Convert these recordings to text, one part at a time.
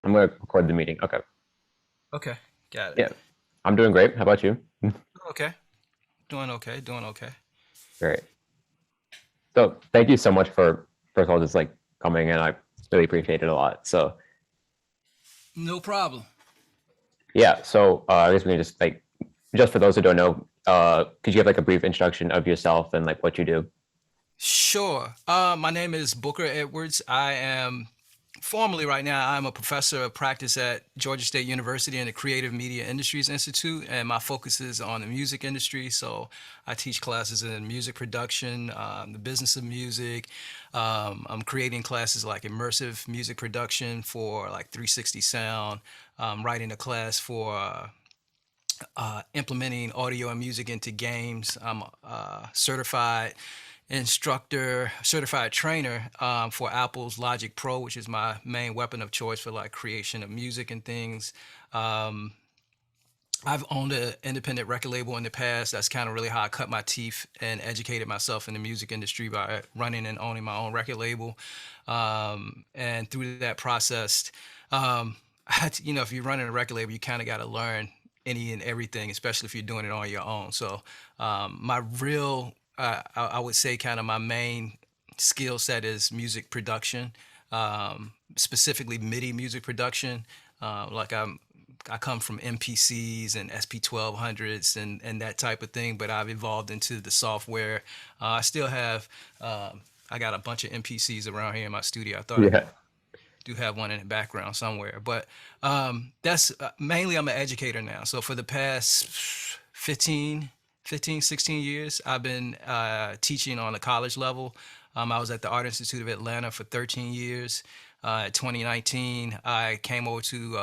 I'm gonna record the meeting. Okay. Okay, got it. Yeah. I'm doing great. How about you? Okay, doing okay, doing okay. Great. So thank you so much for first of all just like coming in. I really appreciate it a lot. So No problem. yeah, so I guess we can just like just for those who don't know, could you give like a brief introduction of yourself and like what you do? Sure. My name is Booker Edwards. I am formally right now, I'm a professor of practice at Georgia State University in the Creative Media Industries Institute, and my focus is on the music industry. So I teach classes in music production, the business of music. I'm creating classes like immersive music production for like 360 sound, writing a class for implementing audio and music into games. I'm a certified instructor, certified trainer for Apple's Logic Pro, which is my main weapon of choice for like creation of music and things. Um, I've owned an independent record label in the past. That's kind of really how I cut my teeth and educated myself in the music industry by running and owning my own record label. And through that process, um, if you're running a record label, you kind of got to learn any and everything, especially if you're doing it on your own. So, my real, I would say, kind of my main skill set is music production, specifically MIDI music production. Like I come from MPCs and SP1200s and that type of thing, but I've evolved into the software. I still have, I got a bunch of MPCs around here in my studio. I thought I Yeah. do have one in the background somewhere, but that's mainly I'm an educator now. So for the past 16 years, I've been teaching on the college level. I was at the Art Institute of Atlanta for 13 years. 2019, I came over to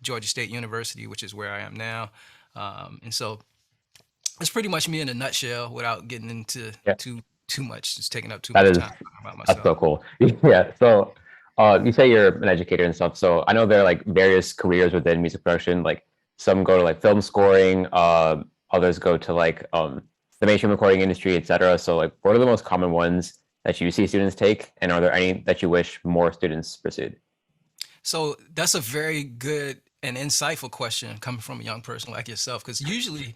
Georgia State University, which is where I am now. And so it's pretty much me in a nutshell without getting into Yeah. too much, just taking up too That much is time talking about that's myself. so cool. Yeah. So you say you're an educator and stuff. So I know there are like various careers within music production. Like some go to like film scoring, others go to like the mainstream recording industry, etc. So like what are the most common ones that you see students take? And are there any that you wish more students pursued? So that's a very good and insightful question coming from a young person like yourself, because usually,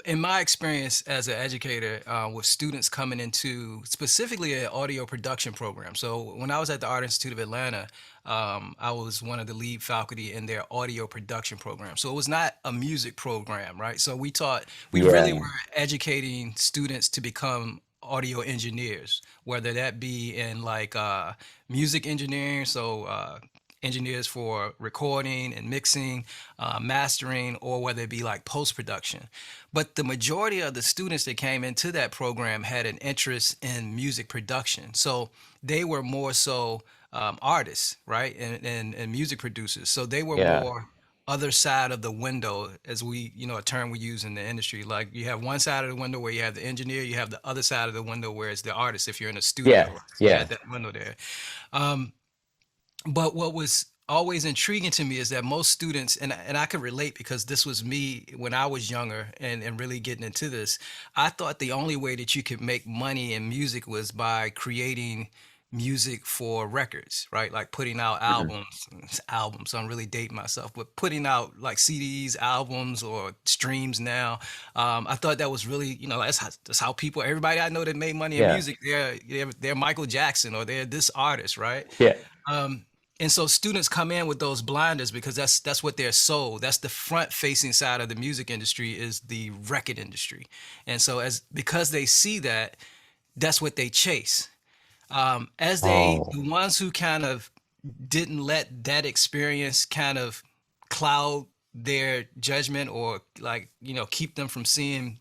in my experience as an educator, with students coming into specifically an audio production program. So when I was at the Art Institute of Atlanta, I was one of the lead faculty in their audio production program. So it was not a music program, right? So we really Yeah. were educating students to become audio engineers, whether that be in like music engineering, so engineers for recording and mixing, mastering, or whether it be like post production. But the majority of the students that came into that program had an interest in music production. So they were more so artists, right? And music producers. So they were Yeah. more other side of the window, as we, a term we use in the industry. Like you have one side of the window where you have the engineer, you have the other side of the window where it's the artist if you're in a studio, Yeah. right? So you Yeah. had that window there. Um, but what was always intriguing to me is that most students, and I could relate because this was me when I was younger and really getting into this. I thought the only way that you could make money in music was by creating music for records, right? Like putting out Mhm. albums. So I'm really dating myself, but putting out like CDs, albums, or streams now. I thought that was really, that's how people, everybody I know that made money in Yeah. music, they're Michael Jackson or they're this artist, right? Yeah. Um, and so students come in with those blinders because that's what they're sold. That's the front facing side of the music industry is the record industry. And so as because they see that, that's what they chase. The Oh. ones who kind of didn't let that experience kind of cloud their judgment or like, keep them from seeing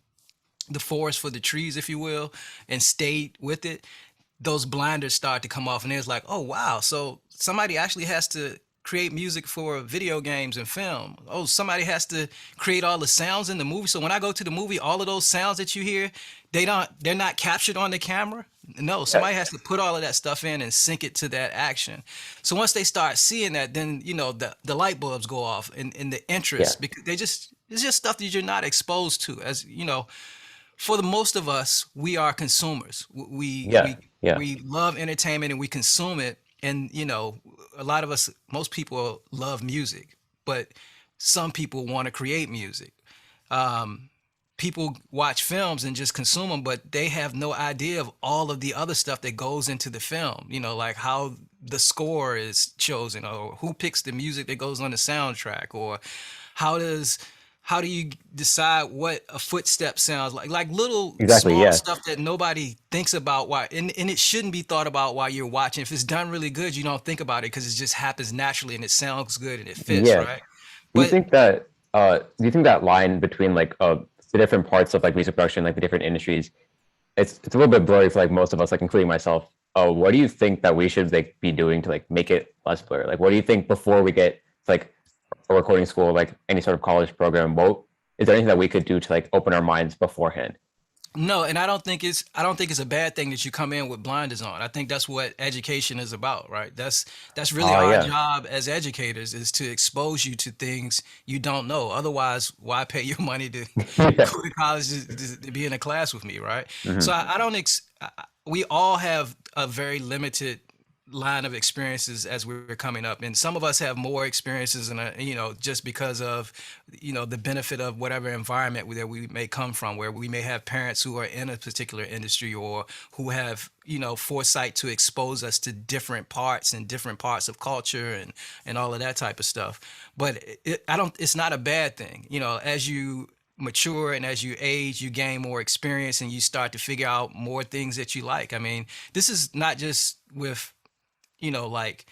the forest for the trees, if you will, and stayed with it, those blinders start to come off, and it's like, oh wow, so somebody actually has to create music for video games and film. Oh, somebody has to create all the sounds in the movie. So when I go to the movie, all of those sounds that you hear, they're not captured on the camera. No, Yeah. somebody has to put all of that stuff in and sync it to that action. So once they start seeing that, then the light bulbs go off and the Yeah. interest because it's just stuff that you're not exposed to. As for the most of us, we are consumers. We Yeah. we Yeah. we love entertainment and we consume it. And a lot of us, most people love music, but some people want to create music. Um, People watch films and just consume them, but they have no idea of all of the other stuff that goes into the film. Like how the score is chosen, or who picks the music that goes on the soundtrack, or how does how do you decide what a footstep sounds like little Exactly. small Yeah. stuff that nobody thinks about, why and it shouldn't be thought about while you're watching. If it's done really good, you don't think about it because it just happens naturally and it sounds good and it fits, Yeah. right? Do you But think that line between like the different parts of like music production, like the different industries, it's a little bit blurry for like most of us, like including myself. What do you think that we should like be doing to like make it less blurry? Like, what do you think before we get to, like a recording school, like any sort of college program? What is there anything that we could do to like open our minds beforehand? no, and I don't think it's a bad thing that you come in with blinders on. I think that's what education is about, right? That's really Oh our yeah. job as educators, is to expose you to things you don't know. Otherwise, why pay your money to Yeah. go to college to be in a class with me, right? So Hmm. I don't we all have a very limited line of experiences as we're coming up, and some of us have more experiences, and just because of the benefit of whatever environment that we may come from, where we may have parents who are in a particular industry, or who have foresight to expose us to different parts and different parts of culture, and all of that type of stuff. But I don't it's not a bad thing, as you mature and as you age, you gain more experience and you start to figure out more things that you like. I mean, this is not just with like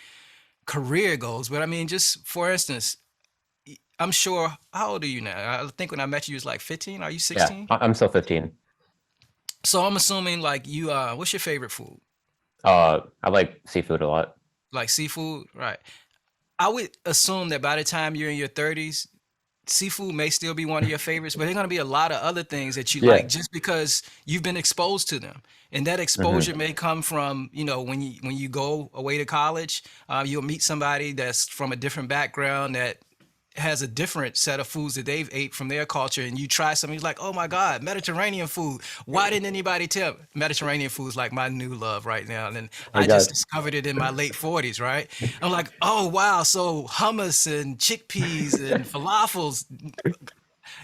career goals, but I mean, just for instance, I'm sure, how old are you now? I think when I met you, you was like 15. Are you Yeah. 16? I'm still 15. So I'm assuming like what's your favorite food? I like seafood a lot. Like seafood, right? I would assume that by the time you're in your 30s, seafood may still be one of your favorites, but there are going to be a lot of other things that you like Yeah. just because you've been exposed to them. And that Hmm. exposure may come from, when you go away to college, you'll meet somebody that's from a different background that has a different set of foods that they've ate from their culture, and you try something, you're like, oh my God, Mediterranean food. Why didn't anybody tell me? Mediterranean food is like my new love right now. And My I just God. discovered it in my late 40s, right? I'm like, oh wow, so hummus and chickpeas and falafels,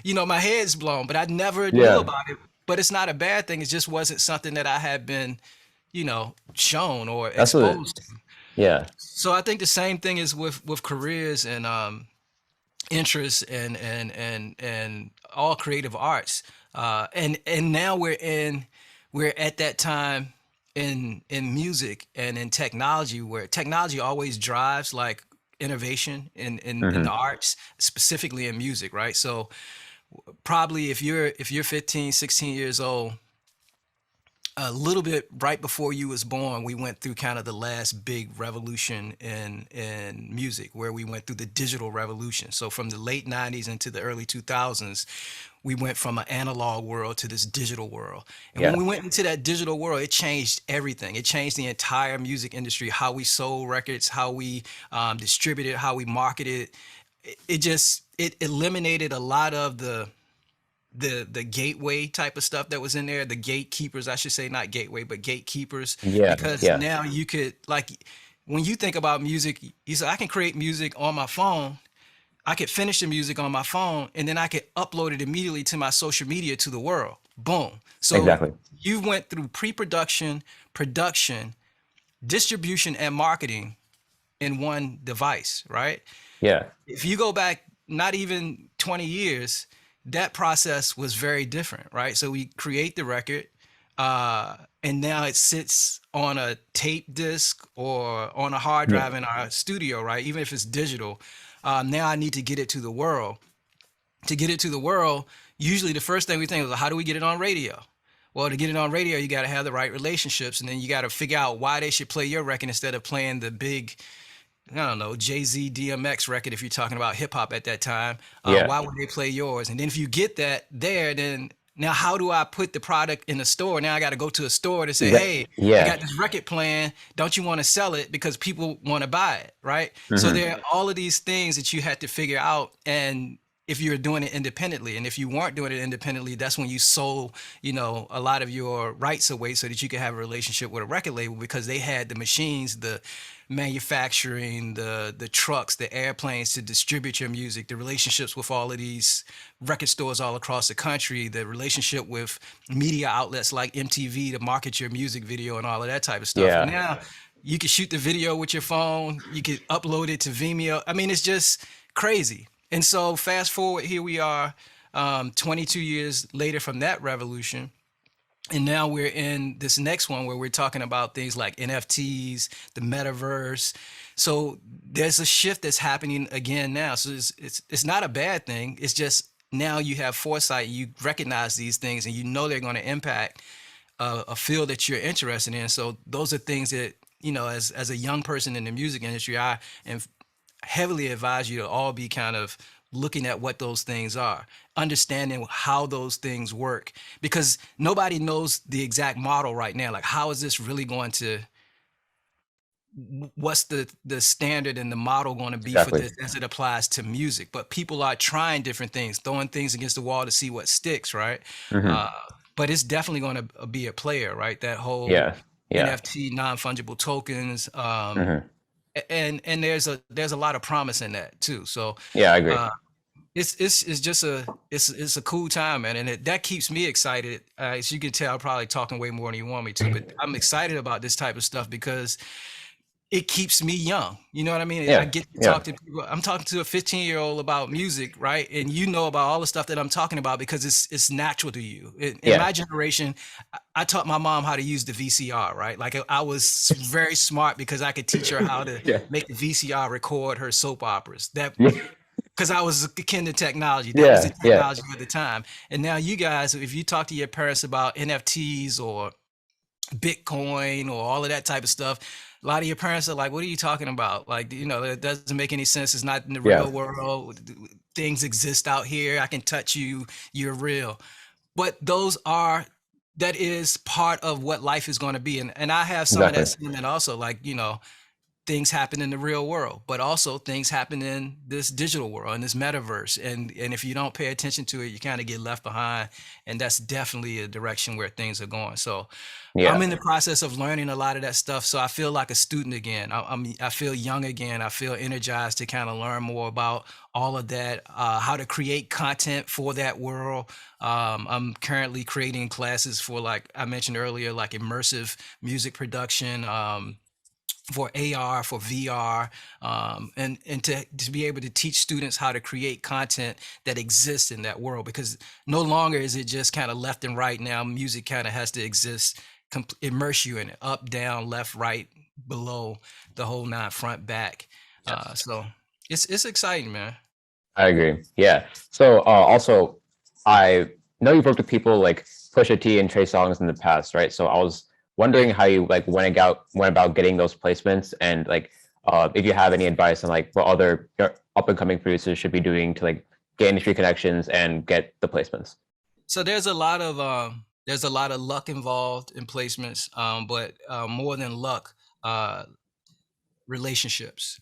my head's blown, but I never knew Yeah. about it. But it's not a bad thing. It just wasn't something that I had been, shown or That's what. exposed to. Yeah. So I think the same thing is with careers and interests and all creative arts. And now we're at that time in music and in technology, where technology always drives like innovation in the Hmm. arts, specifically in music, right? So probably if you're 15, 16 years old, a little bit right before you was born, we went through kind of the last big revolution in music, where we went through the digital revolution. So from the late 90s into the early 2000s, we went from an analog world to this digital world. And when Yeah. we went into that digital world, it changed everything. It changed the entire music industry, how we sold records, how we distributed, how we marketed. It eliminated a lot of the gateway type of stuff that was in there, the gatekeepers, I should say, not gateway, but gatekeepers, Yeah. because Yeah. now you could, like, when you think about music, you say I can create music on my phone. I could finish the music on my phone, and then I could upload it immediately to my social media, to the world. Boom. So Exactly. you went through pre-production, production, distribution, and marketing in one device, right? Yeah. If you go back not even 20 years, that process was very different, right? So we create the record, and now it sits on a tape disc or on a hard Yeah. drive in our studio, right? Even if it's digital. Now I need to get it to the world. To get it to the world, usually the first thing we think is, well, how do we get it on radio? Well, to get it on radio, you got to have the right relationships, and then you got to figure out why they should play your record instead of playing the big, I don't know, Jay Z DMX record, if you're talking about hip hop at that time. Yeah. Why would they play yours? And then if you get that there, then now how do I put the product in the store? Now I got to go to a store to say, hey, I Yeah. got this record playing. Don't you want to sell it because people want to buy it, right? So Hmm. there are all of these things that you had to figure out, and if you're doing it independently. And if you weren't doing it independently, that's when you sold, a lot of your rights away so that you could have a relationship with a record label, because they had the machines, the manufacturing, the trucks, the airplanes to distribute your music, the relationships with all of these record stores all across the country, the relationship with media outlets like MTV to market your music video and all of that type of stuff. And Yeah, now you can shoot the video with your phone, you could upload it to Vimeo. I mean, it's just crazy. And so fast forward, here we are, 22 years later from that revolution. And now we're in this next one where we're talking about things like NFTs, the metaverse. So there's a shift that's happening again now. So it's not a bad thing. It's just now you have foresight, you recognize these things, and you know they're going to impact a field that you're interested in. So those are things that, as a young person in the music industry, I am heavily advise you to all be kind of looking at what those things are, understanding how those things work, because nobody knows the exact model right now. Like, how is this really going to, what's the standard and the model going to be for exactly. this as it applies to music? But people are trying different things, throwing things against the wall to see what sticks, right? Hmm. Uh, but it's definitely going to be a player, right? That whole Yeah, yeah. NFT, non-fungible tokens, Hmm. and there's a lot of promise in that too. So Yeah, I agree. uh, it's just it's a cool time, man, and that keeps me excited. As you can tell, I'm probably talking way more than you want me to, but I'm excited about this type of stuff because it keeps me young. You know what I mean? I Yeah, get to yeah, talk to people. I'm talking to a 15-year-old about music, right? And you know about all the stuff that I'm talking about because it's natural to you. In yeah, my generation, I taught my mom how to use the VCR, right? Like I was very smart because I could teach her how to yeah, make the VCR record her soap operas. That yeah, because I was akin to technology. That was the yeah, yeah, technology at the time. And now you guys, if you talk to your parents about NFTs or Bitcoin or all of that type of stuff, a lot of your parents are like, "What are you talking about? Like, that doesn't make any sense. It's not in the yeah, real world. Things exist out here. I can touch you. You're real." But that is part of what life is going to be. And I have some of exactly. that sentiment also, like, things happen in the real world, but also things happen in this digital world, in this metaverse. And if you don't pay attention to it, you kind of get left behind. And that's definitely a direction where things are going. So I'm Yeah, in the process of learning a lot of that stuff. So I feel like a student again. I feel young again. I feel energized to kind of learn more about all of that, how to create content for that world. I'm currently creating classes for, like I mentioned earlier, like immersive music production, for AR, for VR, and to be able to teach students how to create content that exists in that world, because no longer is it just kind of left and right. Now music kind of has to exist, immerse you in it, up, down, left, right, below, the whole nine, front, back. So it's exciting, man. I agree. Yeah. So also, I know you've worked with people like Pusha-T and Trey Songz in the past, right? So I was wondering Yeah. how you like went about getting those placements, and like if you have any advice on like what other up and coming producers should be doing to like get industry connections and get the placements. So there's a lot of luck involved in placements, but more than luck, uh, relationships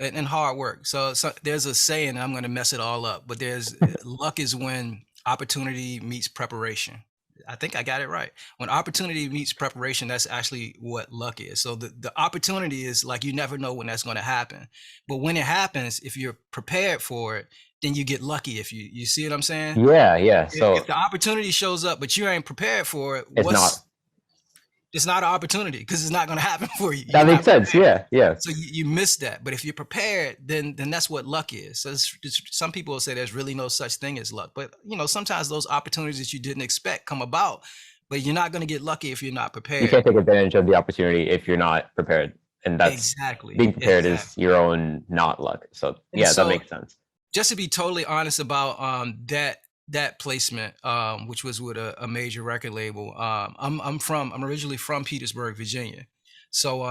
and hard work. So there's a saying, I'm going to mess it all up, but there's luck is when opportunity meets preparation. I think I got it right. When opportunity meets preparation, that's actually what luck is. So the opportunity is like you never know when that's going to happen. But when it happens, if you're prepared for it, then you get lucky. If you see what I'm saying? Yeah, yeah. If So the opportunity shows up, but you ain't prepared for it, it's not. it's not an opportunity because it's not going to happen for you. That You're makes not sense. prepared. Yeah, yeah. So you miss that. But if you're prepared, then that's what luck is. So some people will say there's really no such thing as luck. But sometimes those opportunities that you didn't expect come about, but you're not going to get lucky if you're not You prepared. can't take advantage of the opportunity if you're not prepared, and that's Exactly. being prepared is Exactly. your own not luck. So And yeah, that so makes sense. just to be totally honest about that placement, which was with a major record label. I'm originally from Petersburg, Virginia. So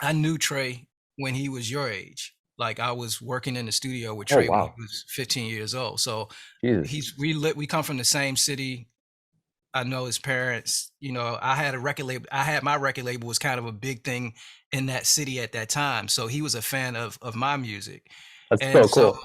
I knew Trey when he was your age. Like I was working in the studio with Oh Trey when he wow, was 15 years old. So Jesus. we come from the same city. I know his parents. I had a record label. I had my record label was kind of a big thing in that city at that time. So he was a fan of my music, That's and so so cool.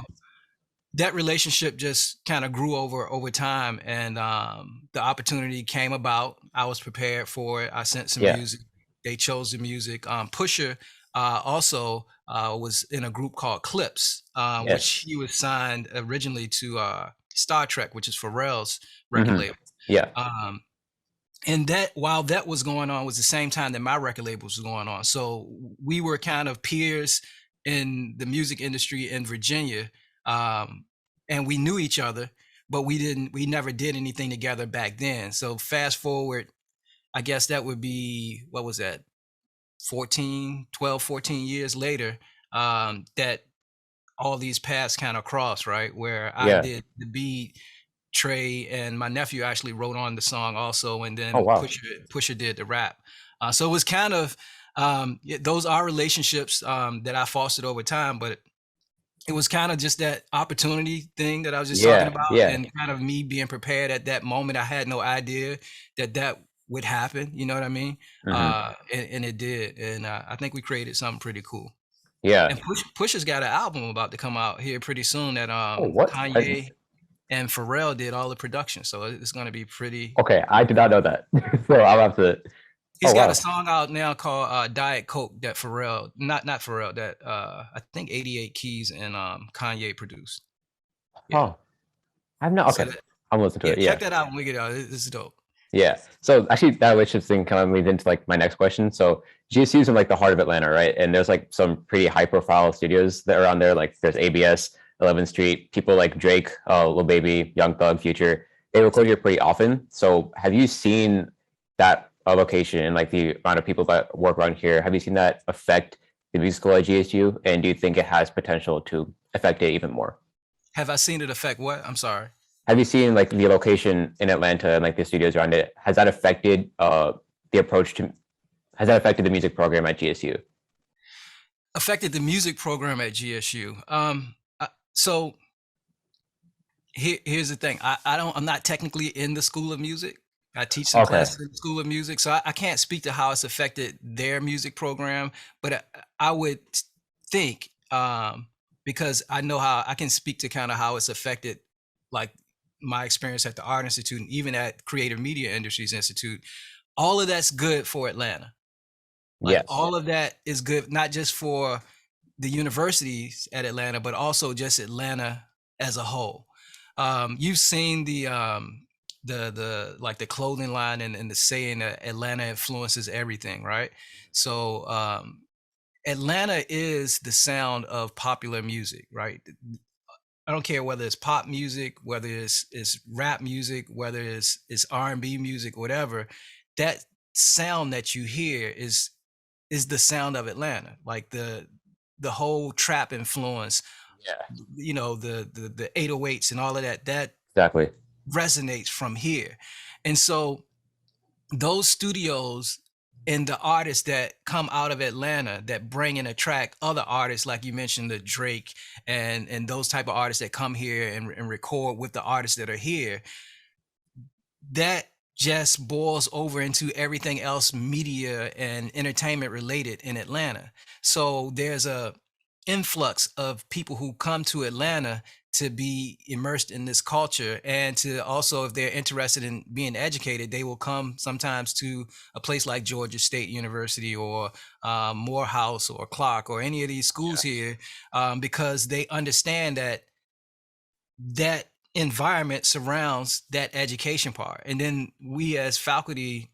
that relationship just kind of grew over time, and the opportunity came about. I was prepared for it. I sent some Yeah. music. They chose the music. Pusha also was in a group called Clips, which Yes. he was signed originally to Star Trek, which is Pharrell's record Hmm. label. Yeah. Um, and that while that was going on was the same time that my record label was going on. So we were kind of peers in the music industry in Virginia, and we knew each other, but we never did anything together back then. So fast forward, I guess that would be, what was that, 14 years later, that all these paths kind of cross, right, where I Yeah. did the beat. Trey and my nephew actually wrote on the song also, and Oh then wow. Pusha did the rap. So it was kind of those are relationships that I fostered over time, but it was kind of just that opportunity thing that I was just talking Yeah. about, Yeah. and kind of me being prepared at that moment. I had no idea that that would happen. You know what I mean? Hmm. And it did, and I think we created something pretty cool. Yeah. And Pusha's got an album about to come out here pretty soon that Oh, what? Kanye and Pharrell did all the production, so it's going to be pretty. Okay, I did not know that. So I'll have to. Oh He's got a wow. song out now called Diet Coke that Pharrell, not Pharrell, that I think 88 Keys and Kanye produced. Yeah. Oh, I've not. So Okay, that, I'm listening to yeah, it. check Yeah. that out when we get out. This is dope. Yeah. So actually, that relationship thing kind of leads into like my next question. So GSU is in like the heart of Atlanta, right? And there's like some pretty high profile studios that are on there. Like there's ABS, 11th Street, people like Drake, Lil Baby, Young Thug, Future. They record here pretty often. So have you seen that location and like the amount of people that work around here? Have you seen that affect the music school at GSU? And do you think it has potential to affect it even more? Have I seen it affect what? I'm sorry. Have you seen like the location in Atlanta and like the studios around it? Has that affected the approach to? Has that affected the music program at GSU? Affected the music program at GSU. So here's the thing. I'm not technically in the School of Music. I teach some Okay. classes in the School of Music, so I can't speak to how it's affected their music program. But I would think, because I know how I can speak to kind of how it's affected, like my experience at the Art Institute and even at Creative Media Industries Institute. All of that's good for Atlanta. Like Yes. all of that is good, not just for the universities at Atlanta, but also just Atlanta as a whole. You've seen the like the clothing line and the saying that Atlanta influences everything, right? So Atlanta is the sound of popular music, right? I don't care whether it's pop music, whether it's rap music, whether it's R&B music, whatever. That sound that you hear is the sound of Atlanta. Like the whole trap influence, Yeah. the 808s and all of that, that Exactly. resonates from here. And so those studios and the artists that come out of Atlanta that bring and attract other artists, like you mentioned, the Drake and those type of artists that come here and record with the artists that are here, that just boils over into everything else media and entertainment related in Atlanta. So there's a influx of people who come to Atlanta to be immersed in this culture, and to also, if they're interested in being educated, they will come sometimes to a place like Georgia State University or Morehouse or Clark or any of these schools Yeah. here, because they understand that that environment surrounds that education part. And then we as faculty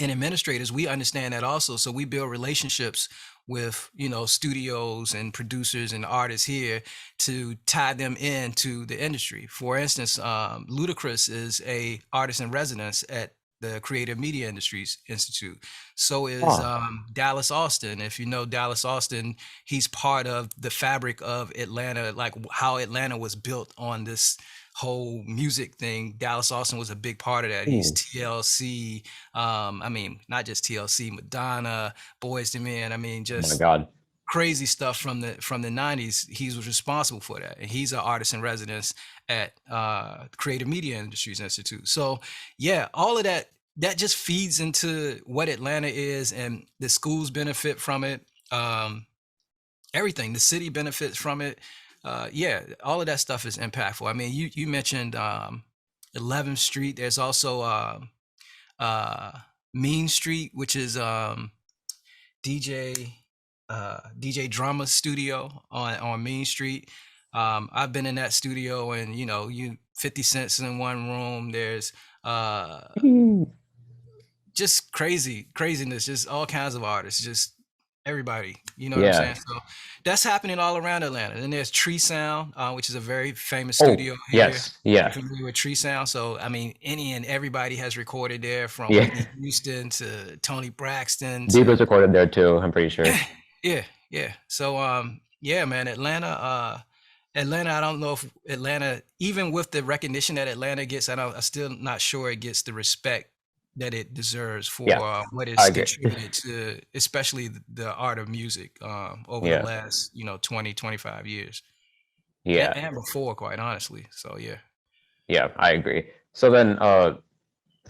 and administrators, we understand that also. So we build relationships with, studios and producers and artists here to tie them into the industry. For instance, Ludacris is a artist in residence at the Creative Media Industries Institute. So is Huh. Dallas Austin. If you know Dallas Austin, he's part of the fabric of Atlanta, like how Atlanta was built on this whole music thing. Dallas Austin was a big part of that. He's Ooh. TLC, I mean, not just TLC, Madonna, Boys to Men. I mean, Oh my just God. crazy stuff from the 90s. He was responsible for that. And he's an artist in residence at Creative Media Industries Institute. So yeah, all of that just feeds into what Atlanta is, and the schools benefit from it. Everything. The city benefits from it. Yeah, all of that stuff is impactful. I mean, you mentioned 11th Street. There's also uh, Mean Street, which is DJ DJ Drama Studio on Mean Street. I've been in that studio, and you 50 cents in one room. There's uh just craziness, just all kinds of artists, just everybody, you know what I'm Yeah. saying? So that's happening all around Atlanta. Then there's Tree Sound, which is a very famous Oh, studio here. yes. You're Yeah. familiar with Tree Sound? So I mean, any and everybody has recorded there, from Yeah. Whitney Houston to Tony Braxton Bieber's to recorded there too, I'm pretty sure. yeah, yeah. So yeah, man, Atlanta, I don't know if Atlanta, even with the recognition that Atlanta gets, I'm still not sure it gets the respect that it deserves Yeah, for what I it's agree. contributed to, especially the art of music over the Yeah. last 20, 25 years, Yeah. and before, quite honestly. So yeah. Yeah, I agree. So then it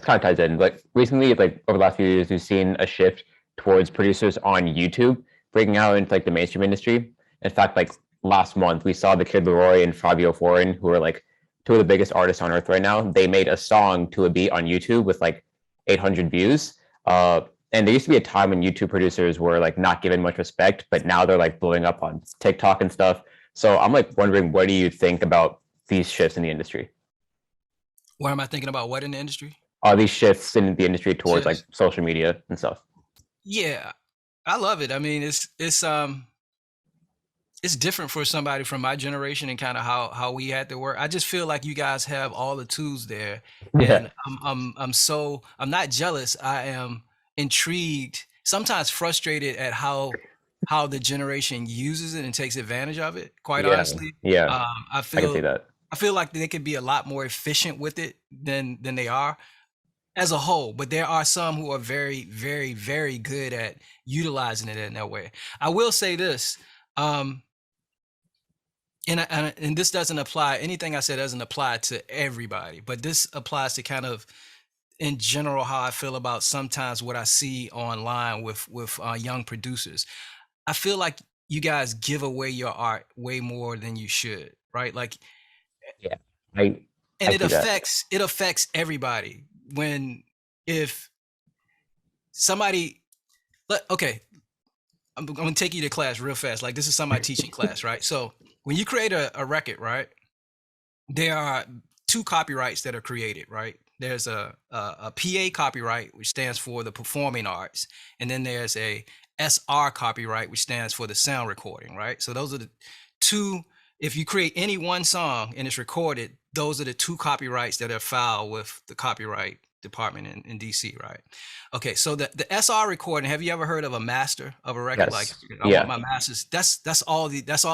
kind of ties in. Like recently, like over the last few years, we've seen a shift towards producers on YouTube breaking out into like the mainstream industry. In fact, like last month, we saw the Kid Leroy and Fabio Foreign, who are like two of the biggest artists on earth right now. They made a song to a beat on YouTube with like 800 views. And there used to be a time when YouTube producers were like not given much respect, but now they're like blowing up on TikTok and stuff. So I'm like wondering, what do you think about these shifts in the industry? What am I thinking about? What in the industry? Are these shifts in the industry towards like Shifts. social media and stuff? Yeah, I love it. I mean, it's different for somebody from my generation, and kind of how we had to work. I just feel like you guys have all the tools there, Yeah. and I'm not jealous. I am intrigued, sometimes frustrated at how the generation uses it and takes advantage of it. Quite Yeah. honestly, Yeah. I I can see feel that. I feel like they could be a lot more efficient with it than they are as a whole. But there are some who are very, very, very good at utilizing it in that way. I will say this. And this doesn't apply, anything I said doesn't apply to everybody, but this applies to kind of in general how I feel about sometimes what I see online with young producers. I feel like you guys give away your art way more than you should, right? Like, Yeah. I and I it see that. affects everybody. When if somebody okay, I'm gonna take you to class real fast. Like, this is something I teach in class, right? So when you create a record, right, there are two copyrights that are created, right? There's a PA copyright, which stands for the performing arts, and then there's a SR copyright, which stands for the sound recording, right? So those are the two. If you create any one song and it's recorded, those are the two copyrights that are filed with the copyright department in DC, right? Okay, so the SR recording, have you ever heard of a master of a record? Like, Yes. I want Yeah. my masters. That's all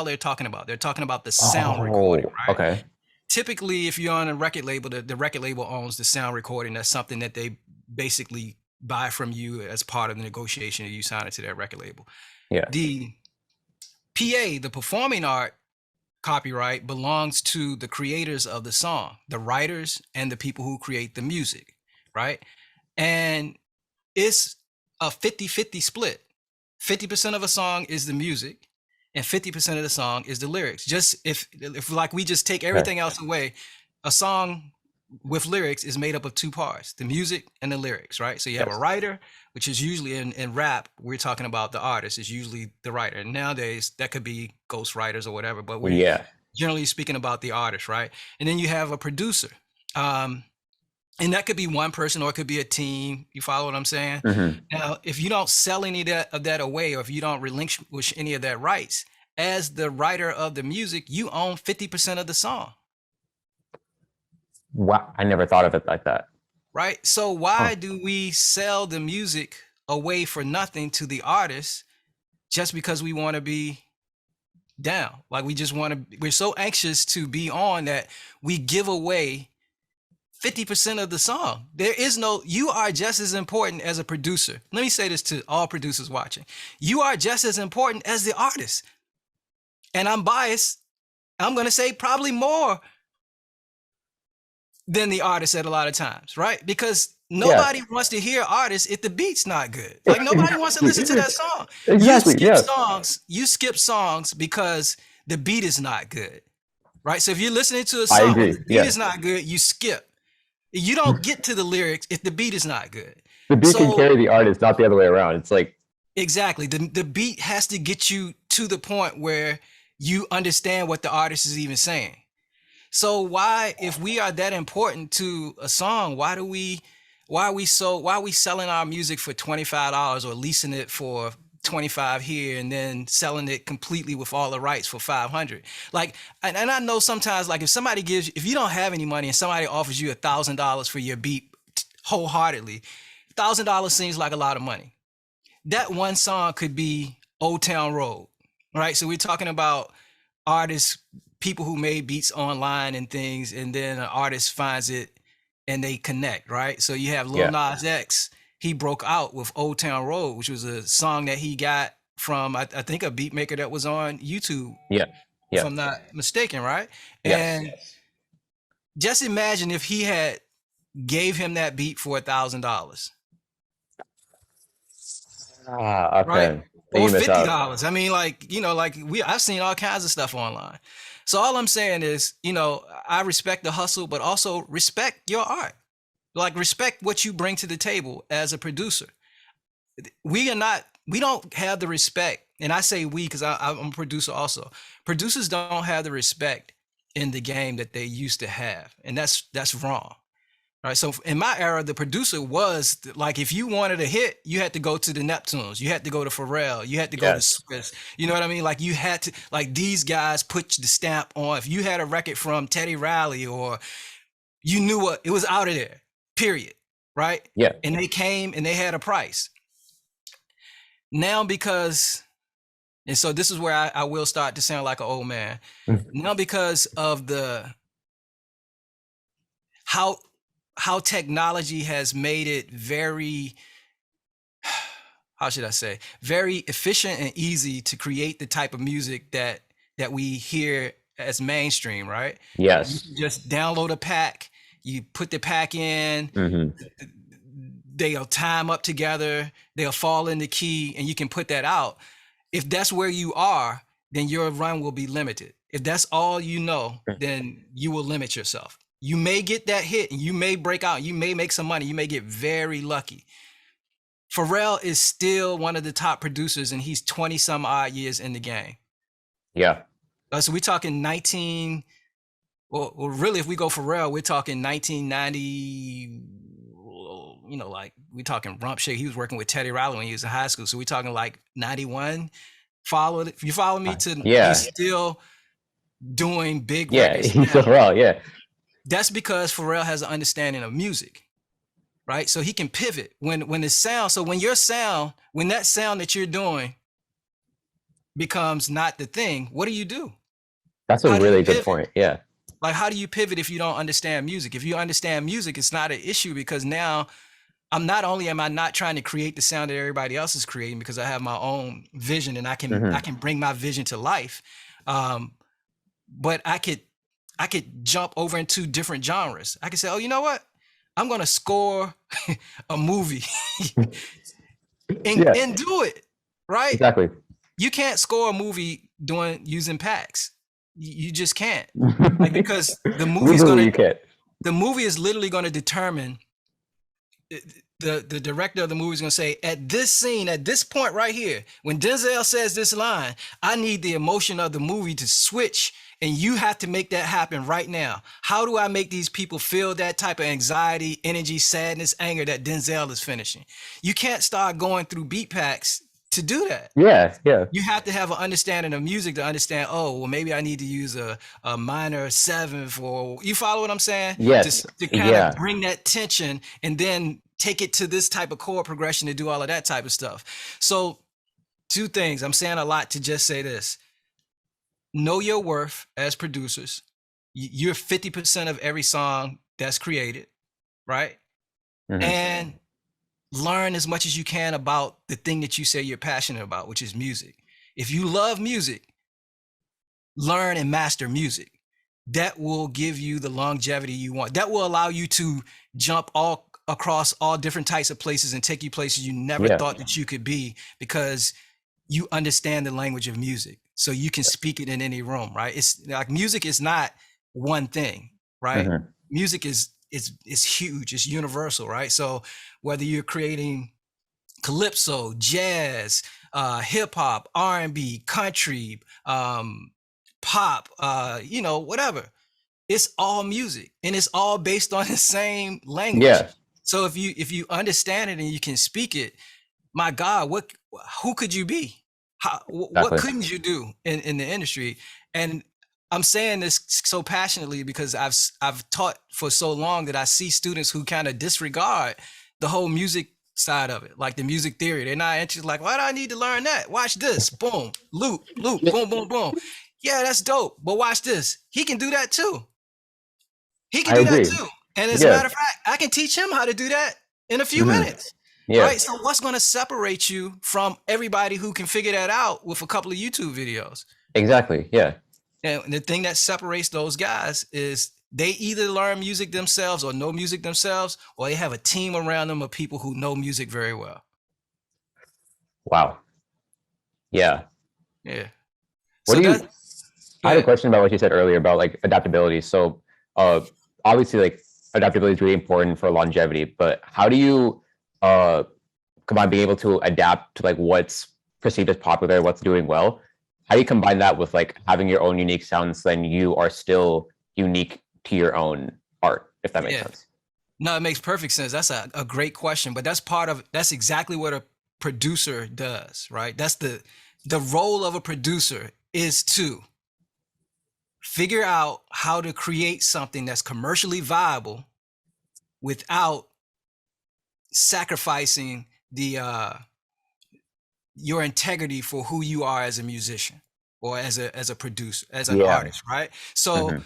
they're talking about. They're talking about the sound recording, Oh, right? okay. Typically, if you're on a record label, the record label owns the sound recording. That's something that they basically buy from you as part of the negotiation that you sign it to their record label. Yeah. The PA, the performing art copyright, belongs to the creators of the song, the writers and the people who create the music, right? And it's a 50-50 split. 50% of a song is the music, and 50% of the song is the lyrics. Just if like we just take Okay. everything else away, a song with lyrics is made up of two parts: the music and the lyrics, right? So you have a Yes. writer, which is usually in rap, we're talking about the artist is usually the writer. And nowadays that could be ghost writers or whatever, but we're Yeah. generally speaking about the artist, right? And then you have a producer. And that could be one person or it could be a team. You follow what I'm saying? Hmm. Now, if you don't sell any of that away, or if you don't relinquish any of that rights, as the writer of the music, you own 50% of the song, Wow. I never thought of it like that. right? So Huh. why do we sell the music away for nothing to the artist just because we want to be down? Like, we just want to, we're so anxious to be on that we give away 50% of the song. There is no, you are just as important as a producer. Let me say this to all producers watching. You are just as important as the artist. And I'm biased. I'm going to say probably more than the artist at a lot of times, right? Because nobody wants to hear artists if the beat's not good. Like, nobody wants to listen to that song. Exactly. Yeah. You skip songs because the beat is not good, right? So if you're listening to a I song where agree. the beat Yeah. is not good, you skip. You don't get to the lyrics if the beat is not good. The beat can So carry the artist, not the other way around. It's like, exactly, the beat has to get you to the point where you understand what the artist is even saying. So why, if we are that important to a song, why are we selling our music for $25 or leasing it for 25 here and then selling it completely with all the rights for 500? Like, and I know sometimes, like, if you don't have any money and somebody offers you $1,000 for your beat wholeheartedly, $1,000 seems like a lot of money. That one song could be Old Town Road, right? So we're talking about artists, people who made beats online and things, and then an artist finds it and they connect, right? So you have Lil Nas X, he broke out with Old Town Road, which was a song that he got from, I think, a beat maker that was on YouTube, if I'm not mistaken, right? And just imagine if he had gave him that beat for $1,000. okay. Right? Or $50. I mean, like, I've seen all kinds of stuff online. So all I'm saying is, I respect the hustle, but also respect your art. Like, respect what you bring to the table as a producer. We don't have the respect, and I say we because I'm a producer also. Producers don't have the respect in the game that they used to have, and that's wrong. Right. So in my era, the producer was like, if you wanted a hit, you had to go to the Neptunes, you had to go to Pharrell, you had to go to Swiss. You know what I mean? Like, you had to, like, these guys put the stamp on. If you had a record from Teddy Riley, or you knew what, it was out of there, period. Right. Yeah. And they came and they had a price. Now, and so this is where I will start to sound like an old man. Now, because of how technology has made it very, how should I say, very efficient and easy to create the type of music that we hear as mainstream, right? Yes. You just download a pack, you put the pack in, they'll time up together, they'll fall in the key, and you can put that out. If that's where you are, then your run will be limited. If that's all you know, then you will limit yourself. You may get that hit and you may break out, you may make some money, you may get very lucky. Pharrell is still one of the top producers, and he's 20 some odd years in the game. Yeah. So we're talking well, really, if we go Pharrell, we're talking 1990, like, we're talking Rump Shake. He was working with Teddy Riley when he was in high school. So we're talking like 91. You follow me? He's still doing big records. He's still Pharrell, yeah. That's because Pharrell has an understanding of music, right? So he can pivot when the sound. So when that sound that you're doing becomes not the thing, what do you do? That's a really good point. Yeah. Like, how do you pivot if you don't understand music? If you understand music, it's not an issue, because now not only am I not trying to create the sound that everybody else is creating, because I have my own vision and I can bring my vision to life. But I could jump over into different genres. I could say, oh, you know what? I'm going to score a movie and do it, right? Exactly. You can't score a movie using packs. You just can't. Like, because the movie is literally going to determine, the director of the movie is going to say, at this scene, at this point right here, when Denzel says this line, I need the emotion of the movie to switch, and you have to make that happen right now. How do I make these people feel that type of anxiety, energy, sadness, anger that Denzel is finishing? You can't start going through beat packs to do that. Yeah. You have to have an understanding of music to understand, oh, well, maybe I need to use a minor seventh, or, you follow what I'm saying? Yes. To kind of bring that tension and then take it to this type of chord progression to do all of that type of stuff. So, two things. I'm saying a lot to just say this. Know your worth as producers. You're 50% of every song that's created, right? And learn as much as you can about the thing that you say you're passionate about, which is music. If you love music, learn and master music. That will give you the longevity you want. That will allow you to jump all across all different types of places and take you places you never thought that you could be, because you understand the language of music. so you can speak it in any room, right? It's like music is not one thing, right? Mm-hmm. Music is huge, it's universal, right? So whether you're creating calypso, jazz, hip hop, R&B, country, pop, whatever, it's all music and it's all based on the same language. Yeah, So if you understand it and you can speak it, my God, who could you be? What exactly. couldn't you do in the industry? And I'm saying this so passionately because I've taught for so long that I see students who kind of disregard the whole music side of it, like the music theory. They're not interested, like, why do I need to learn that? Watch this. Boom, loop, loop, Yeah, boom, boom, boom. Yeah, that's dope. But watch this. He can do that too. He can I do that agree. too. And as a Yeah. matter of fact, I can teach him how to do that in a few Hmm. minutes. Yeah, Right. So what's going to separate you from everybody who can figure that out with a couple of YouTube videos? exactly. Yeah, And the thing that separates those guys is they either learn music themselves or know music themselves, or they have a team around them of people who know music very well. wow. Yeah. Yeah. What So do that's you I had a good. question about what you said earlier about like adaptability. So, uh, obviously, like adaptability is really important for longevity. But how do you uh combine being able to adapt to like what's perceived as popular, what's doing well? How do you combine that with like having your own unique sounds, then you are still unique to your own art, if that makes Yeah. sense? No, it makes perfect sense. That's a great question, but that's exactly what a producer does, right? That's the role of a producer is to figure out how to create something that's commercially viable without sacrificing the your integrity for who you are as a musician or as a producer, as an Yeah. artist, right? So Hmm.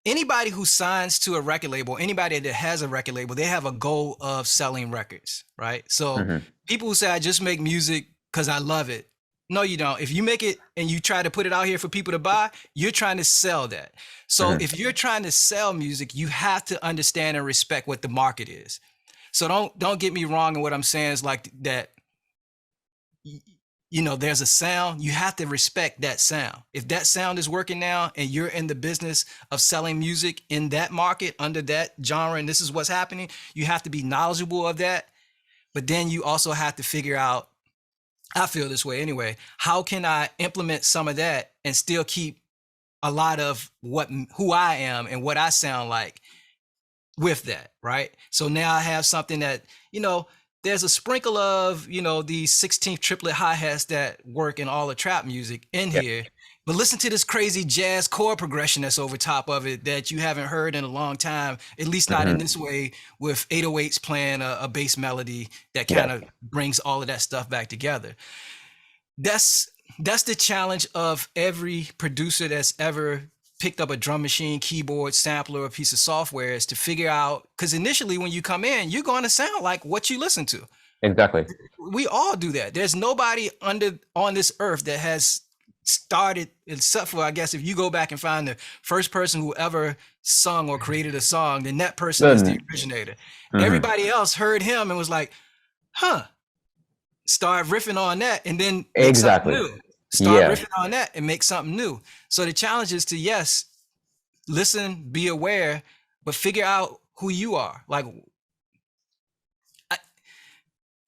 anybody who signs to a record label, anybody that has a record label, they have a goal of selling records, right? So Hmm. people who say I just make music because I love it. No, you don't. If you make it and you try to put it out here for people to buy, you're trying to sell that. So Hmm. if you're trying to sell music, you have to understand and respect what the market is. So don't get me wrong. And what I'm saying is like that there's a sound, you have to respect that sound. If that sound is working now and you're in the business of selling music in that market under that genre and this is what's happening, you have to be knowledgeable of that. But then you also have to figure out, I feel this way anyway, how can I implement some of that and still keep a lot of who I am and what I sound like with that, right? So now I have something that, there's a sprinkle of, these 16th triplet hi-hats that work in all the trap music in Yeah. here. But listen to this crazy jazz chord progression that's over top of it that you haven't heard in a long time, at least not in Hmm. this way, with 808s playing a bass melody that Yeah. kind of brings all of that stuff back together. That's that's the challenge of every producer that's ever picked up a drum machine, keyboard, sampler, or piece of software is to figure out, because initially when you come in, you're going to sound like what you listen to. Exactly. We all do that. There's nobody on this earth that has started, except for, I guess, if you go back and find the first person who ever sung or created a song, then that person is the Then. originator. Hmm. Everybody else heard him and was like, huh, start riffing on that and then make something Exactly. new. Start Yeah. riffing on that and make something new. So the challenge is to, yes, listen, be aware, but figure out who you are. Like,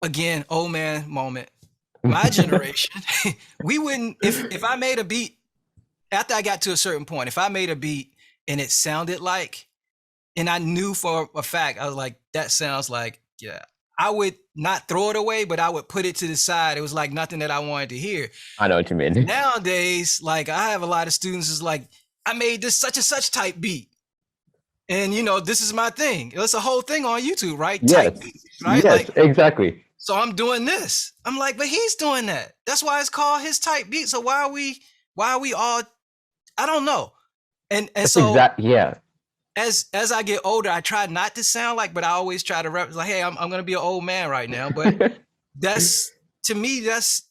again, old man moment. My generation, we wouldn't, if I made a beat, after I got to a certain point, if I made a beat and it sounded like, and I knew for a fact, I was like, that sounds like, yeah, I would not throw it away, but I would put it to the side. It was like nothing that I wanted to hear. I know what you mean. Nowadays, like I have a lot of students is like, I made this such and such type beat. And this is my thing. It's a whole thing on YouTube, right? Type Yes. beats, right? Yes. Like, Exactly. so I'm doing this. I'm like, but he's doing that. That's why it's called his type beat. So why are we all, I don't know. And That's so exact. Yeah. as I get older, I try not to sound like, but I always try to rep like, hey, I'm gonna be an old man right now. But that's, to me, that's,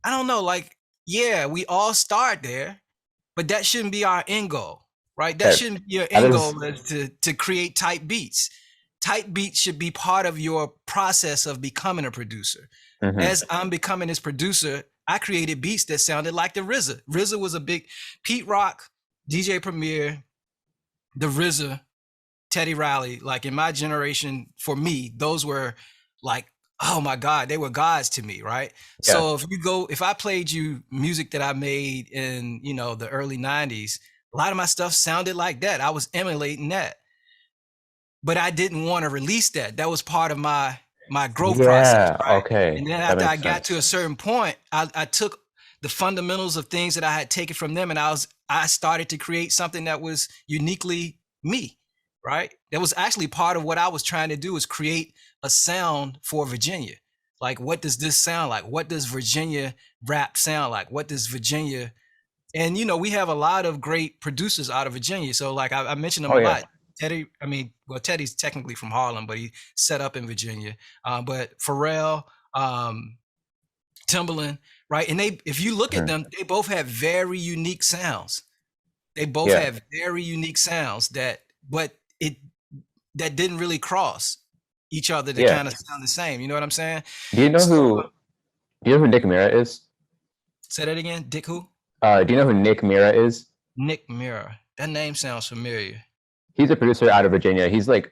I don't know, like, yeah, we all start there, but that shouldn't be our end goal, right? That Okay. shouldn't be your That end is. goal is to create type beats. Type beats should be part of your process of becoming a producer. Mhm. As I'm becoming this producer, I created beats that sounded like the RZA. RZA was a big Pete Rock, DJ Premier, the RZA, Teddy Riley. Like in my generation, for me, those were like, oh my God, they were gods to me, right? Yeah. So if I played you music that I made in, the early 90s, a lot of my stuff sounded like that. I was emulating that. But I didn't want to release that. That was part of my growth process, Yeah. right? Okay. And then That after I makes got to a sense. certain point, I took the fundamentals of things that I had taken from them, and I started to create something that was uniquely me, right? That was actually part of what I was trying to do, is create a sound for Virginia. Like, what does this sound like? What does Virginia rap sound like? What does Virginia, and we have a lot of great producers out of Virginia. So like I mentioned them Oh a yeah. lot. Teddy, Teddy's technically from Harlem, but he set up in Virginia. But Pharrell, Timbaland, right? And if you look at Mhm. them, they both have very unique sounds. They both Yeah. have very unique sounds but it that didn't really cross each other to Yeah. kind of sound the same. You know what I'm saying? Do you know So who do you know who Nick Mira is? say that again, Dick who? Do you know who Nick Mira is? Nick Mirror. That name sounds familiar. He's a producer out of Virginia. He's like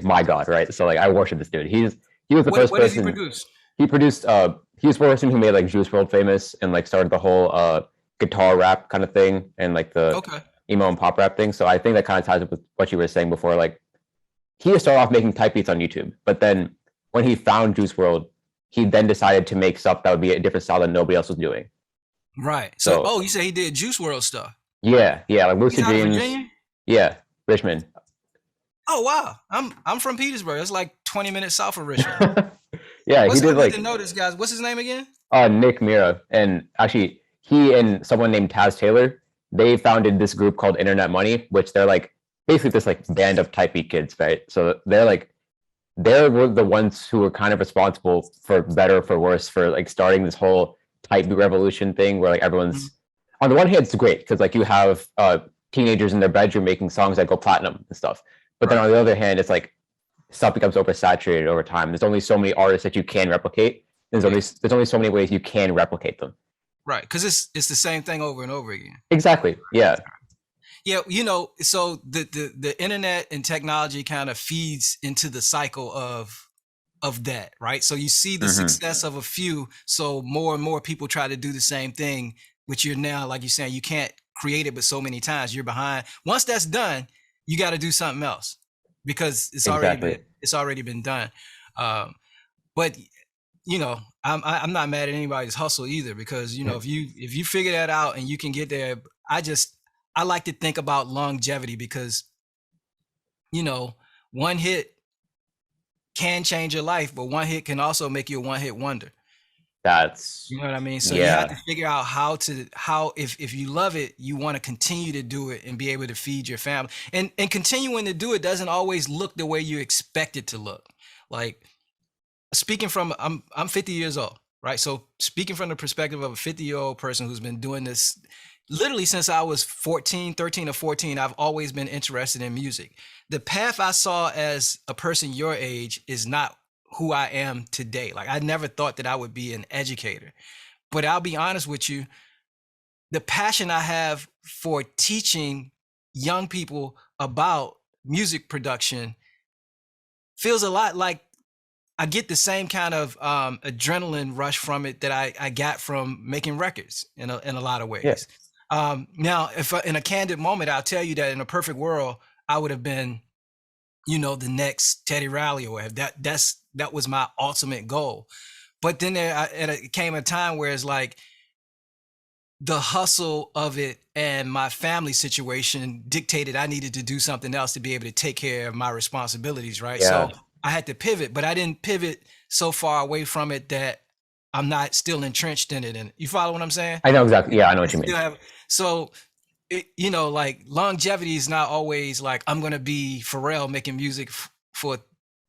my god, right? So like I worship this dude. He was the first What does he person. produce? He produced he was the person who made like Juice World famous and like started the whole guitar rap kind of thing and like the Okay. emo and pop rap thing. So I think that kind of ties up with what you were saying before. Like he started off making type beats on YouTube, but then when he found Juice World, he then decided to make stuff that would be a different style that nobody else was doing. Right. So, So you say he did Juice World stuff. yeah, like He's Lucid out of Dreams. Virginia? Yeah, Richmond. Oh wow. I'm from Petersburg. It's like 20 minutes south of Richmond. Yeah, he I did need to like know this guy. What's his name again? Nick Mira, and actually he and someone named Taz Taylor, they founded this group called Internet Money, which they're like basically this like band of type beat kids, right? So they're the ones who were kind of responsible for better or for worse for like starting this whole type beat revolution thing where like Mhm. everyone's on the one hand it's great because like you have teenagers in their bedroom making songs that go platinum and stuff, but then Right. on the other hand it's like stuff becomes oversaturated over time. There's only so many artists that you can replicate. Yeah. There's only so many ways you can replicate them. Right. Because it's the same thing over and over again. Exactly. Yeah. Yeah, so the internet and technology kind of feeds into the cycle of that, right? So you see the Mm-hmm. success of a few, so more and more people try to do the same thing, which you're now, like you're saying, you can't create it but so many times. You're behind. Once that's done, you got to do something else because Exactly. it's already been done. Um, but I'm not mad at anybody's hustle either because if you figure that out and you can get there, I like to think about longevity because one hit can change your life, but one hit can also make you a one hit wonder. That's You know what I mean? So you have yeah. to figure out how if you love it, you want to continue to do it and be able to feed your family. And continuing to do it doesn't always look the way you expect it to look. Like speaking from I'm 50 years old, right? So speaking from the perspective of a 50-year-old person who's been doing this literally since I was 13 or 14, I've always been interested in music. The path I saw as a person your age is not who I am today. Like I never thought that I would be an educator. But I'll be honest with you, the passion I have for teaching young people about music production feels a lot like I get the same kind of adrenaline rush from it that I got from making records in a lot of Yeah. ways. Now, if in a candid moment, I'll tell you that in a perfect world, I would have been, the next Teddy Riley or whatever. That was my ultimate goal. But then it came a time where it's like the hustle of it and my family situation dictated I needed to do something else to be able to take care of my responsibilities, right? Yeah. So I had to pivot, but I didn't pivot so far away from it that I'm not still entrenched in it. And you follow what I'm saying? I know exactly. Yeah, I know I what you still mean. have, so like longevity is not always like I'm gonna be Pharrell making music for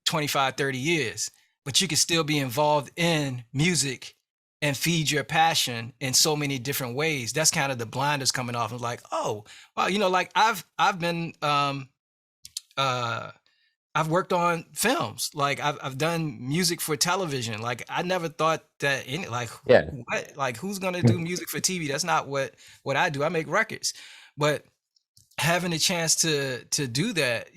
25, 30 years, but you can still be involved in music and feed your passion in so many different ways. That's kind of the blinders coming off and like, oh, wow, like I've been uh I've worked on films. Like I've done music for television. Like I never thought that any like Yeah. what like who's gonna do music for TV? That's not what I do. I make records. But having a chance to do that,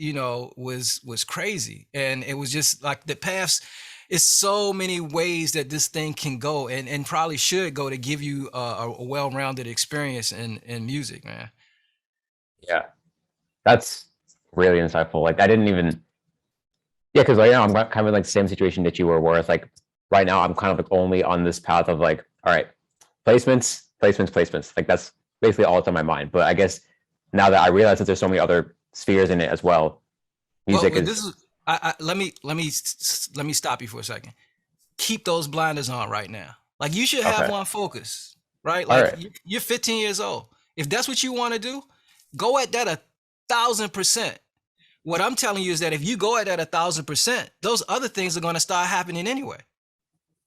was crazy. And it was just like the paths. It's so many ways that this thing can go and probably should go to give you a well-rounded experience in music, man. Yeah. That's really insightful. Like I didn't even, yeah, because right now I'm kind of like the same situation that you were, where it's like right now I'm kind of like only on this path of like, all right, placements. Like that's basically all that's on my mind. But I guess now that I realize that there's so many other spheres in it as well, Well, music this is is let me stop you for a second. Keep those blinders on right now. Like you should have okay. one focus, right? All Like right. you're 15 years old. If that's what you want to do, go at that 1,000%. What I'm telling you is that if you go at that 1,000%, those other things are going to start happening anyway.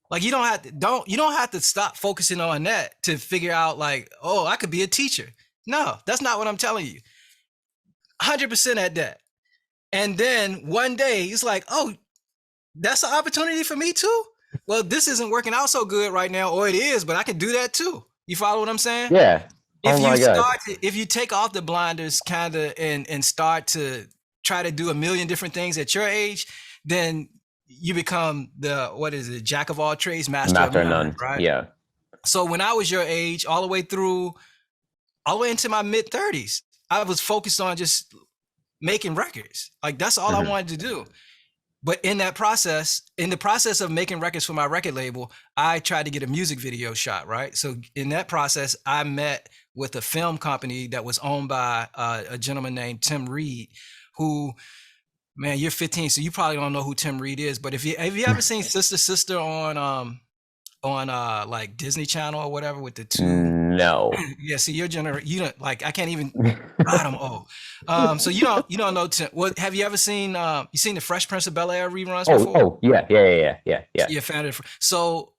Like you don't have to stop focusing on that to figure out like, oh, I could be a teacher. No, that's not what I'm telling you. 100% at that. And then one day it's like, oh, that's an opportunity for me too. Well, this isn't working out so good right now, or it is, but I can do that too. You follow what I'm saying? Yeah. Oh If you my God. if you take off the blinders kind of and start to try to do a million different things at your age, then you become the what is it, jack of all trades, master of Master of none, none. right? Yeah. So when I was your age, all the way into my mid 30s, I was focused on just making records. Like that's all I Hmm. wanted to do. But in the process of making records for my record label, I tried to get a music video shot, right? So in that process, I met with a film company that was owned by a gentleman named Tim Reed, who, man, you're 15, so you probably don't know who Tim Reed is. But if you have you ever seen Sister Sister on like Disney Channel or whatever with the two, No. yeah, see your generation, you don't like I can't even God, I'm old. So you don't know Tim. Well, have you ever seen you seen the Fresh Prince of Bel-Air reruns Oh, before? oh, yeah. Yeah, found it. So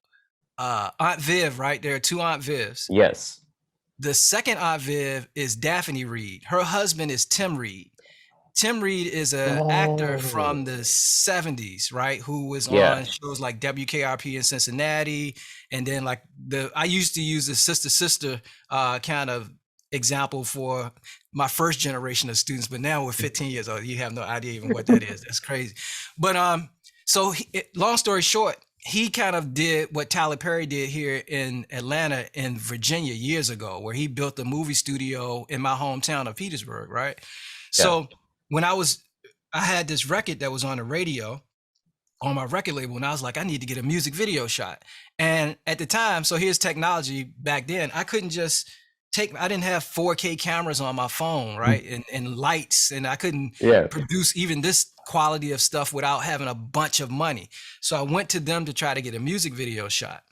Aunt Viv, right? There are two Aunt Vivs. Yes. The second Aunt Viv is Daphne Reed. Her husband is Tim Reed. Tim Reed is an actor from Oh, the 70s, right? Who was yeah. on shows like WKRP in Cincinnati. And then like I used to use the Sister Sister kind of example for my first generation of students, but now we're 15 years old. You have no idea even what that is. That's crazy. But so long story short, he kind of did what Tyler Perry did here in Atlanta and Virginia years ago, where he built a movie studio in my hometown of Petersburg, right? Yeah. So when I had this record that was on the radio on my record label, and I was like, I need to get a music video shot. And at the time, so here's technology back then, I didn't have 4K cameras on my phone, right? And lights, and I couldn't Yeah. produce even this quality of stuff without having a bunch of money. So I went to them to try to get a music video shot.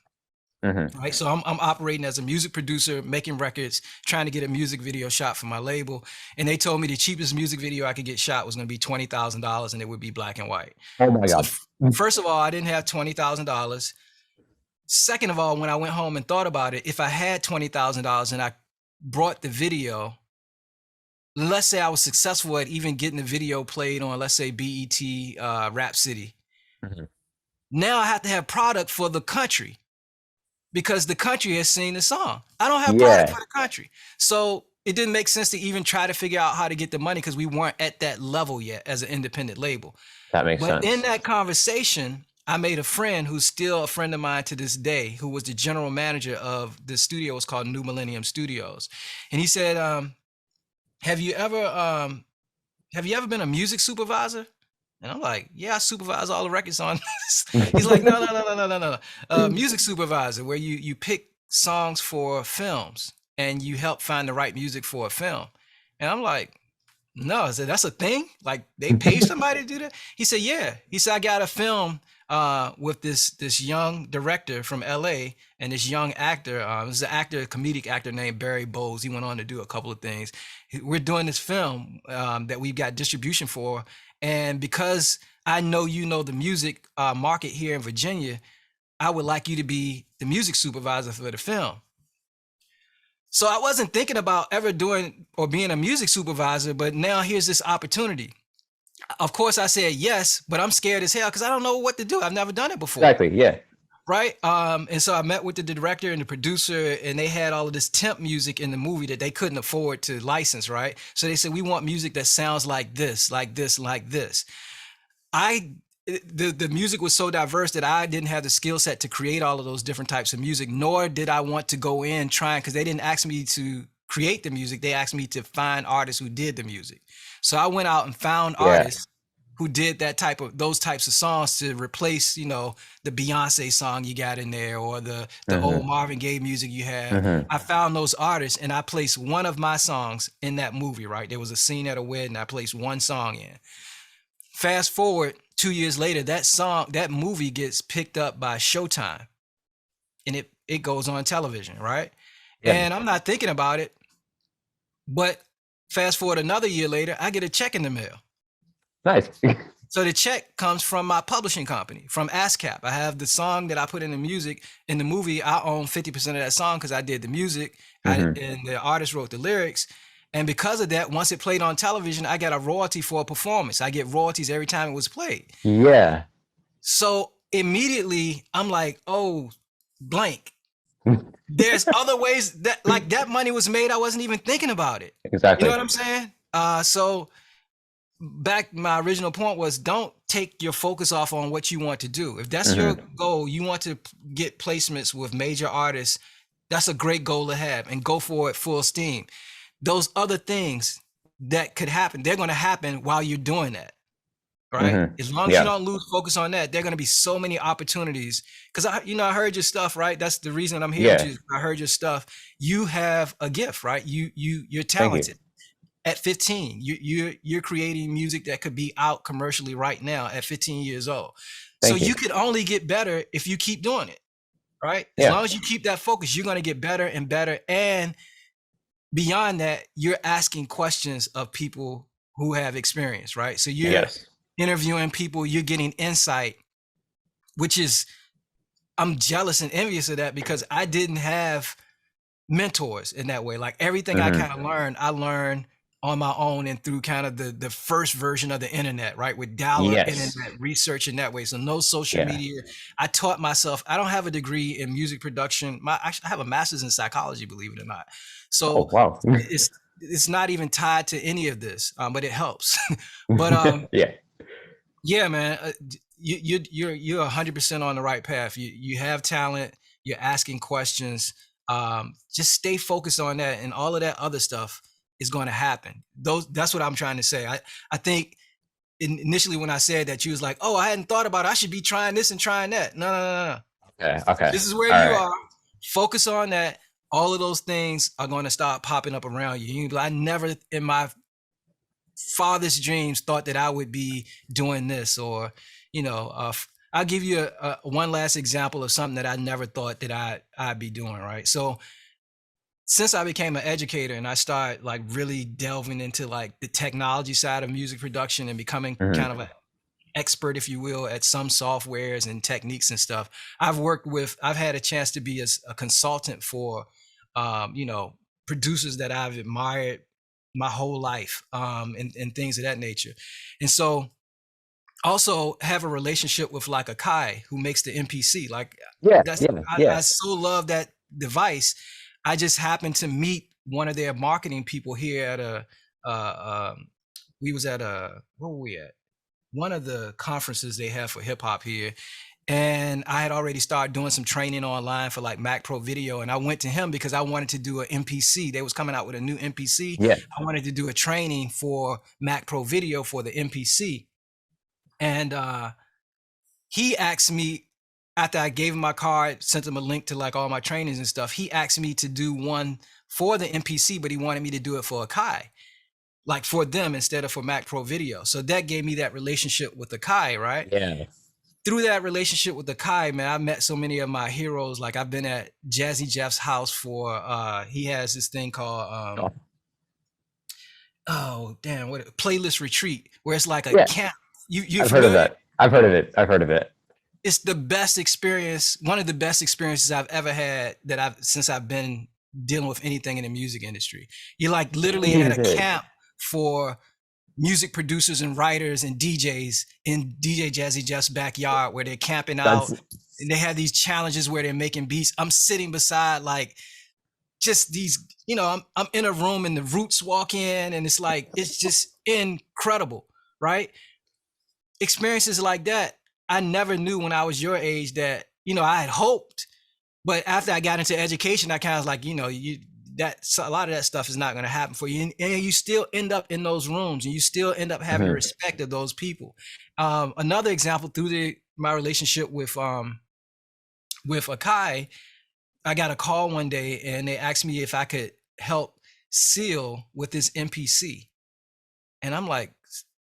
Hmm. Right. So I'm operating as a music producer, making records, trying to get a music video shot for my label. And they told me the cheapest music video I could get shot was going to be $20,000 and it would be black and white. Oh my So God. first of all, I didn't have $20,000. Second of all, when I went home and thought about it, if I had $20,000 and I brought the video, let's say I was successful at even getting the video played on, let's say BET, Rap City. Hmm. Now I have to have product for the country, because the country has seen the song. I don't have product Yeah, for the country. So it didn't make sense to even try to figure out how to get the money because we weren't at that level yet as an independent label. that makes But in sense. that conversation, I made a friend who's still a friend of mine to this day, who was the general manager of the studio. It was called New Millennium Studios. And he said, have you ever been a music supervisor? And I'm like, yeah, I supervise all the records on this. He's like, no. Music supervisor, where you pick songs for films and you help find the right music for a film. And I'm like, no, I said, that's a thing? Like they pay somebody to do that? He said, yeah. He said, I got a film with this young director from LA and this young actor. This is an actor, a comedic actor named Barry Bowes. He went on to do a couple of things. We're doing this film that we've got distribution for. And because I know you know the music market here in Virginia, I would like you to be the music supervisor for the film. So I wasn't thinking about ever doing or being a music supervisor, but now here's this opportunity. Of course, I said yes, but I'm scared as hell because I don't know what to do. I've never done it before. Exactly. Yeah. Right. And so I met with the director and the producer, and they had all of this temp music in the movie that they couldn't afford to license. Right. So they said, we want music that sounds like this, like this, like this. I, the music was so diverse that I didn't have the skill set to create all of those different types of music, nor did I want to go in trying, because they didn't ask me to create the music. They asked me to find artists who did the music. So I went out and found Yeah. artists who did those types of songs to replace, the Beyonce song you got in there, or the old Hmm. Marvin Gaye music you have. Hmm. I found those artists and I placed one of my songs in that movie, right? There was a scene at a wedding. I placed one song in. Fast forward 2 years later, that movie gets picked up by Showtime, and it goes on television, right? Yeah. And I'm not thinking about it, but fast forward another year later, I get a check in the mail. Nice. So the check comes from my publishing company, from ASCAP. I have the song that I put in the music in the movie. I own 50% of that song because I did the music, Hmm. and the artist wrote the lyrics. And because of that, once it played on television, I got a royalty for a performance. I get royalties every time it was played. Yeah. So immediately I'm like, oh, blank. There's other ways that, like, that money was made. I wasn't even thinking about it. You know Exactly. what I'm saying? So back, my original point was, don't take your focus off on what you want to do. If that's your Hmm. goal, you want to get placements with major artists, that's a great goal to have, and go for it full steam. Those other things that could happen, they're going to happen while you're doing that, right? Hmm. As long as you Yeah. don't lose focus on that, there are going to be so many opportunities. Because I heard your stuff, right? That's the reason I'm here with Yeah. you. I heard your stuff. You have a gift, right? You're Thank you. talented. At 15, you're creating music that could be out commercially right now at 15 years old. So Thank you. you could only get better if you keep doing it, right? As Yeah. long as you keep that focus, you're going to get better and better. And beyond that, you're asking questions of people who have experience, right? So you're Yes. interviewing people, you're getting insight, which is, I'm jealous and envious of that, because I didn't have mentors in that way. Like, everything I Hmm. kind of learned, I learned on my own and through kind of the first version of the internet, right? With dial-up Yes. internet research in that way. So no social Yeah. media. I taught myself. I don't have a degree in music production. Actually, I have a master's in psychology, believe it or not. Oh, So wow. it's not even tied to any of this, but it helps. But Yeah. yeah, man, you're 100% on the right path. You have talent. You're asking questions. Just stay focused on that, and all of that other stuff is going to happen. That's what I'm trying to say. I think initially when I said that, you was like, "Oh, I hadn't thought about it. I should be trying this and trying that." No, no, no, no. Okay. Okay. This is where All you right. are. Focus on that. All of those things are going to start popping up around you. I never in my father's dreams thought that I would be doing this, or I'll give you one last example of something that I never thought that I'd be doing, right? So since I became an educator and I started like really delving into like the technology side of music production and becoming kind Hmm. of an expert, if you will, at some softwares and techniques and stuff, I've had a chance to be a consultant for um, you know producers that I've admired my whole life, and things of that nature. And so also have a relationship with like a Kai who makes the MPC. Like, Yeah. that's Yeah. I Yeah. so love that device. I just happened to meet one of their marketing people here at we was at where were we at? One of the conferences they have for hip hop here. And I had already started doing some training online for like Mac Pro Video. And I went to him because I wanted to do an MPC. They was coming out with a new MPC. Yeah. I wanted to do a training for Mac Pro Video for the MPC. And he asked me, after I gave him my card, sent him a link to like all my trainings and stuff, he asked me to do one for the MPC, but he wanted me to do it for Akai, like for them instead of for Mac Pro Video. So that gave me that relationship with Akai, right? Yeah. Through that relationship with Akai, man, I met so many of my heroes. Like, I've been at Jazzy Jeff's house for he has this thing called Oh, oh damn, what, playlist retreat, where it's like a yeah. camp. You're I've heard of familiar? that. I've heard of it. I've heard of it. It's the best experience, one of the best experiences I've ever had, that since I've been dealing with anything in the music industry. You're like literally at a Music. camp for music producers and writers and DJs in DJ Jazzy Jeff's backyard where they're camping out That's and they have these challenges where they're making beats. I'm sitting beside like just these, I'm in a room and the Roots walk in and it's like, it's just incredible, right? Experiences like that, I never knew when I was your age that, I had hoped, but after I got into education, I kind of was like, a lot of that stuff is not going to happen for you. And you still end up in those rooms and you still end up having the respect of those people. Another example through my relationship with Akai, I got a call one day and they asked me if I could help Seal with his MPC. And I'm like,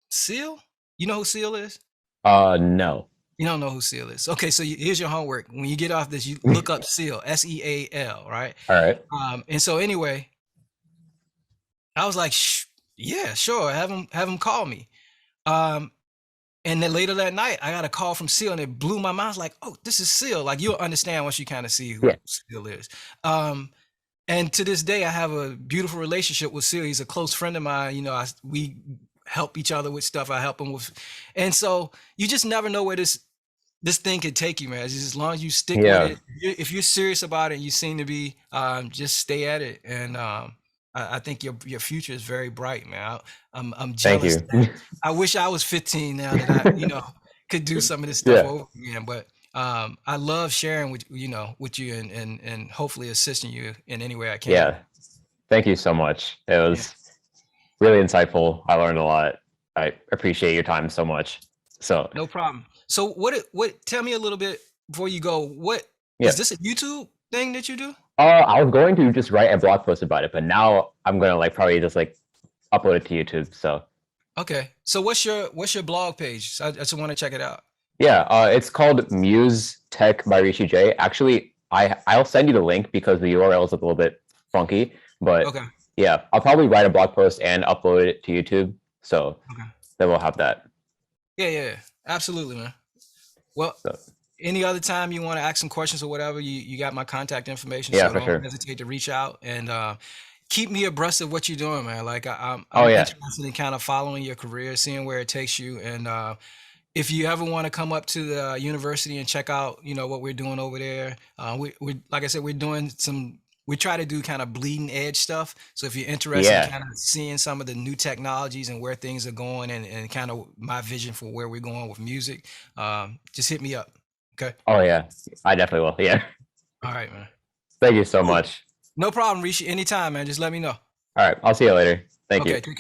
Seal? You know who Seal is? No. You don't know who Seal is. Okay, so here's your homework. When you get off this, you look up Seal, SEAL, right? All right. And so anyway, I was like, yeah, sure, have him call me. And then later that night, I got a call from Seal, and it blew my mind. I was like, oh, this is Seal. Like, you'll understand once you kind of see who Seal is. And to this day, I have a beautiful relationship with Seal. He's a close friend of mine. We help each other with stuff. I help him with. And so you just never know where this thing could take you, man. As long as you stick with it, if you're serious about it, and you seem to be, just stay at it. And I think your future is very bright, man. I'm jealous. Thank you. I wish I was 15 now that I, could do some of this stuff over again. But I love sharing with you and hopefully assisting you in any way I can. Yeah. Thank you so much. It was really insightful. I learned a lot. I appreciate your time so much. So no problem. So what tell me a little bit before you go, is this a YouTube thing that you do? I was going to just write a blog post about it, but now I'm going to probably just upload it to YouTube. So okay. So what's your blog page? I just want to check it out. Yeah, it's called Muse Tech by rishijey. Actually, I'll send you the link because the URL is a little bit funky, but yeah, I'll probably write a blog post and upload it to YouTube. So then we'll have that. Yeah, absolutely, man. Well, any other time you want to ask some questions or whatever, you got my contact information. Yeah, so for don't sure. hesitate to reach out and keep me abreast of what you're doing, man. Like I'm interested in kind of following your career, seeing where it takes you. And if you ever want to come up to the university and check out, what we're doing over there, we like I said, we try to do kind of bleeding edge stuff. So if you're interested in kind of seeing some of the new technologies and where things are going and kind of my vision for where we're going with music, just hit me up. Okay. Oh yeah, I definitely will. Yeah. All right, man. Thank you so much. No problem, Rishi. Anytime, man. Just let me know. All right. I'll see you later. Thank you.